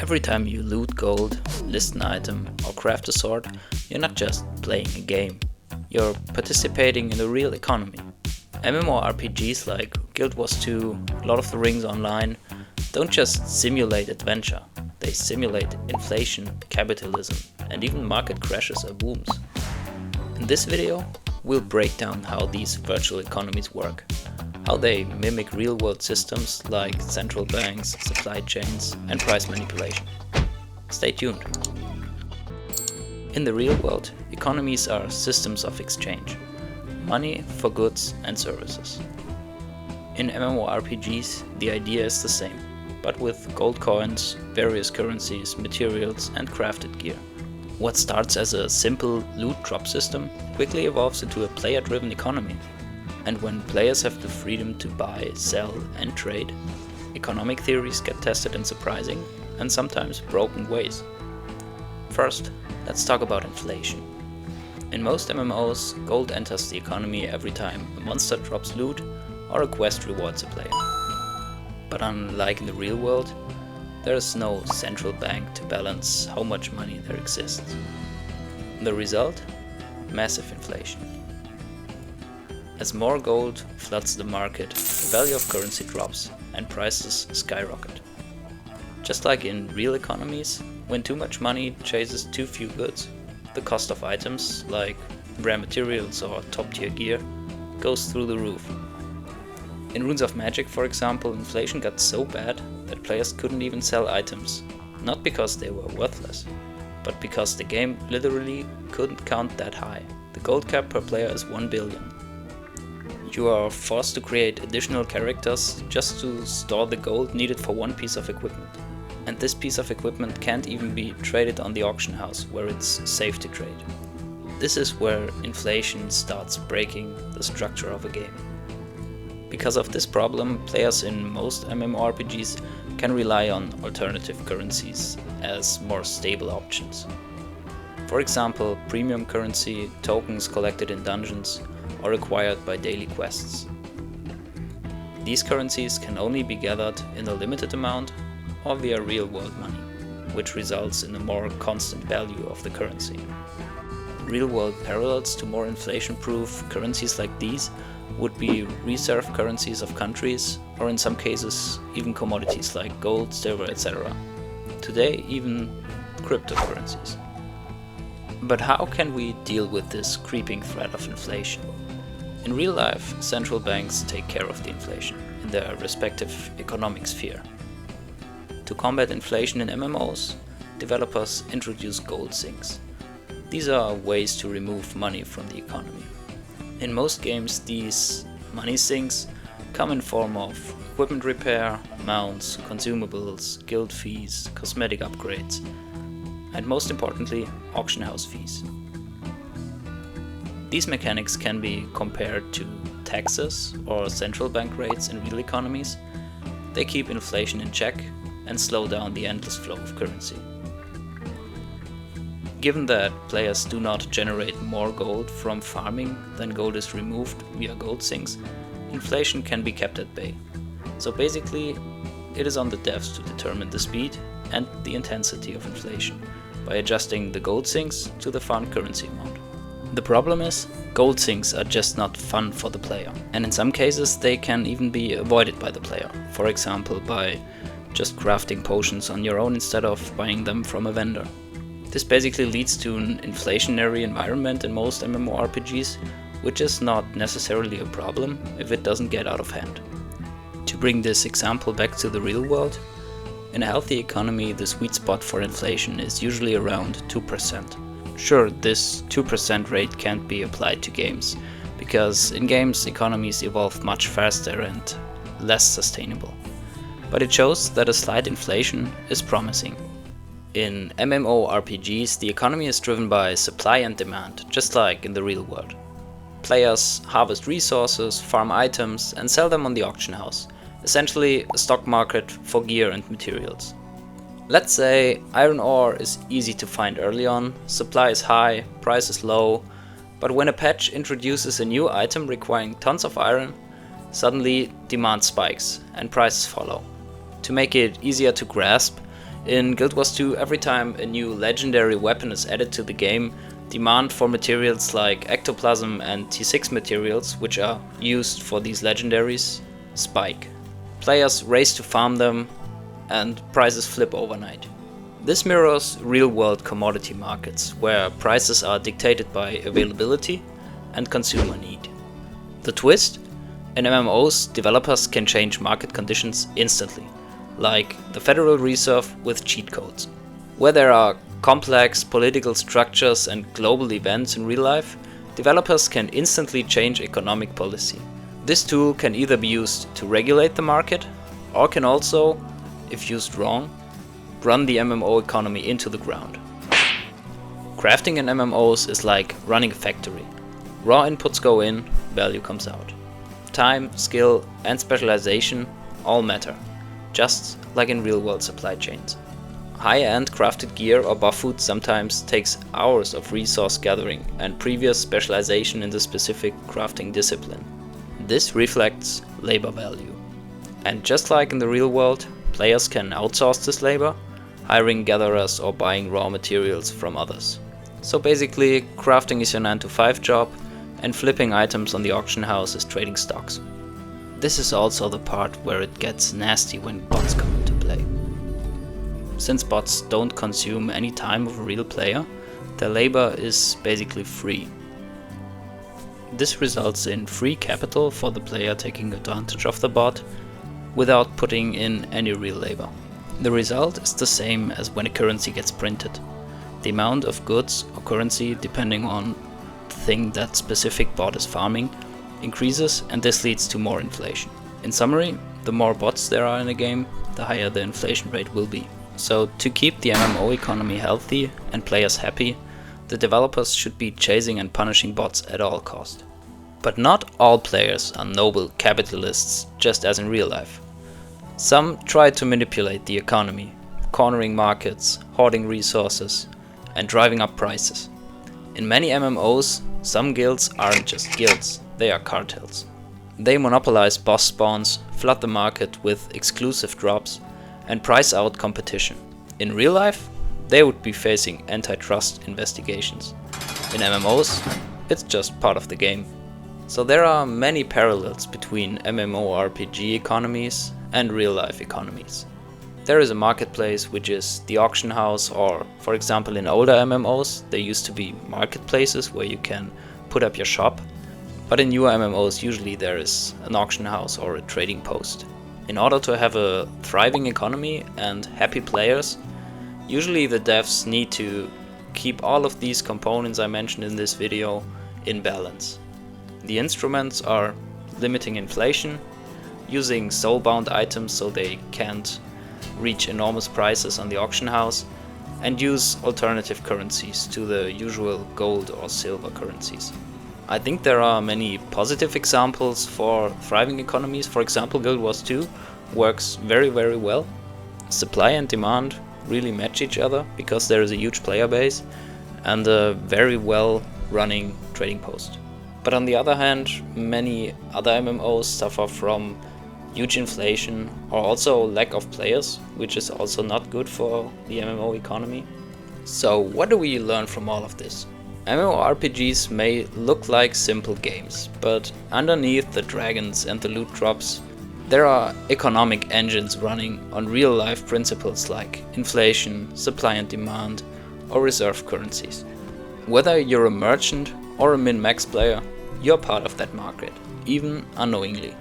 Every time you loot gold, list an item, or craft a sword, you're not just playing a game. You're participating in the real economy. MMORPGs like Guild Wars 2, Lord of the Rings Online don't just simulate adventure, they simulate inflation, capitalism, and even market crashes or booms. In this video, we'll break down how these virtual economies work, how they mimic real-world systems like central banks, supply chains, and price manipulation. Stay tuned. In the real world, economies are systems of exchange, money for goods and services. In MMORPGs, the idea is the same, but with gold coins, various currencies, materials, and crafted gear. What starts as a simple loot drop system quickly evolves into a player-driven economy. And when players have the freedom to buy, sell, and trade, economic theories get tested in surprising and sometimes broken ways. First, let's talk about inflation. In most MMOs, gold enters the economy every time a monster drops loot or a quest rewards a player. But unlike in the real world, there is no central bank to balance how much money there exists. The result? Massive inflation. As more gold floods the market, the value of currency drops and prices skyrocket. Just like in real economies, when too much money chases too few goods, the cost of items like rare materials or top-tier gear goes through the roof. In Runes of Magic, for example, inflation got so bad that players couldn't even sell items, not because they were worthless, but because the game literally couldn't count that high. The gold cap per player is 1 billion. You are forced to create additional characters just to store the gold needed for one piece of equipment. And this piece of equipment can't even be traded on the auction house where it's safe to trade. This is where inflation starts breaking the structure of a game. Because of this problem, players in most MMORPGs can rely on alternative currencies as more stable options. For example, premium currency, tokens collected in dungeons, or acquired by daily quests. These currencies can only be gathered in a limited amount or via real-world money, which results in a more constant value of the currency. Real-world parallels to more inflation-proof currencies like these would be reserve currencies of countries, or in some cases even commodities like gold, silver, etc. Today even cryptocurrencies. But how can we deal with this creeping threat of inflation? In real life, central banks take care of the inflation in their respective economic sphere. To combat inflation in MMOs, developers introduce gold sinks. These are ways to remove money from the economy. In most games, these money sinks come in form of equipment repair, mounts, consumables, guild fees, cosmetic upgrades, and most importantly, auction house fees. These mechanics can be compared to taxes or central bank rates in real economies. They keep inflation in check and slow down the endless flow of currency. Given that players do not generate more gold from farming than gold is removed via gold sinks, inflation can be kept at bay. So basically, it is on the devs to determine the speed and the intensity of inflation by adjusting the gold sinks to the farmed currency amount. The problem is, gold sinks are just not fun for the player, and in some cases they can even be avoided by the player, for example by just crafting potions on your own instead of buying them from a vendor. This basically leads to an inflationary environment in most MMORPGs, which is not necessarily a problem if it doesn't get out of hand. To bring this example back to the real world, in a healthy economy the sweet spot for inflation is usually around 2%. Sure, this 2% rate can't be applied to games, because in games economies evolve much faster and less sustainable. But it shows that a slight inflation is promising. In MMORPGs, the economy is driven by supply and demand, just like in the real world. Players harvest resources, farm items, and sell them on the auction house, essentially a stock market for gear and materials. Let's say iron ore is easy to find early on, supply is high, price is low, but when a patch introduces a new item requiring tons of iron, suddenly demand spikes and prices follow. To make it easier to grasp, In Guild Wars 2, every time a new legendary weapon is added to the game, demand for materials like ectoplasm and T6 materials, which are used for these legendaries, spike. Players race to farm them and prices flip overnight. This mirrors real-world commodity markets, where prices are dictated by availability and consumer need. The twist? In MMOs, developers can change market conditions instantly, like the Federal Reserve with cheat codes. Where there are complex political structures and global events in real life, developers can instantly change economic policy. This tool can either be used to regulate the market, or can also, if used wrong, run the MMO economy into the ground. Crafting in MMOs is like running a factory. Raw inputs go in, value comes out. Time, skill, and specialization all matter, just like in real-world supply chains. High-end crafted gear or buff food sometimes takes hours of resource gathering and previous specialization in the specific crafting discipline. This reflects labor value. And just like in the real world, players can outsource this labor, hiring gatherers or buying raw materials from others. So basically, crafting is your 9-to-5 job, and flipping items on the auction house is trading stocks. This is also the part where it gets nasty when bots come into play. Since bots don't consume any time of a real player, their labor is basically free. This results in free capital for the player taking advantage of the bot without putting in any real labor. The result is the same as when a currency gets printed. The amount of goods or currency, depending on the thing that specific bot is farming, increases, and this leads to more inflation. In summary, the more bots there are in a game, the higher the inflation rate will be. So to keep the MMO economy healthy and players happy, the developers should be chasing and punishing bots at all cost. But not all players are noble capitalists, just as in real life. Some try to manipulate the economy, cornering markets, hoarding resources, and driving up prices. In many MMOs, some guilds aren't just guilds, they are cartels. They monopolize boss spawns, flood the market with exclusive drops, and price out competition. In real life, they would be facing antitrust investigations. In MMOs, it's just part of the game. So there are many parallels between MMORPG economies and real-life economies. There is a marketplace, which is the auction house, or for example in older MMOs there used to be marketplaces where you can put up your shop, but in newer MMOs usually there is an auction house or a trading post. In order to have a thriving economy and happy players, usually the devs need to keep all of these components I mentioned in this video in balance. The instruments are limiting inflation, using soul-bound items so they can't reach enormous prices on the auction house, and use alternative currencies to the usual gold or silver currencies. I think there are many positive examples for thriving economies. For example, Guild Wars 2 works very well. Supply and demand really match each other because there is a huge player base and a very well running trading post. But on the other hand, many other MMOs suffer from huge inflation or also lack of players, which is also not good for the MMO economy. So what do we learn from all of this? MMORPGs may look like simple games, but underneath the dragons and the loot drops, there are economic engines running on real-life principles like inflation, supply and demand, or reserve currencies. Whether you're a merchant or a min-max player, you're part of that market, even unknowingly.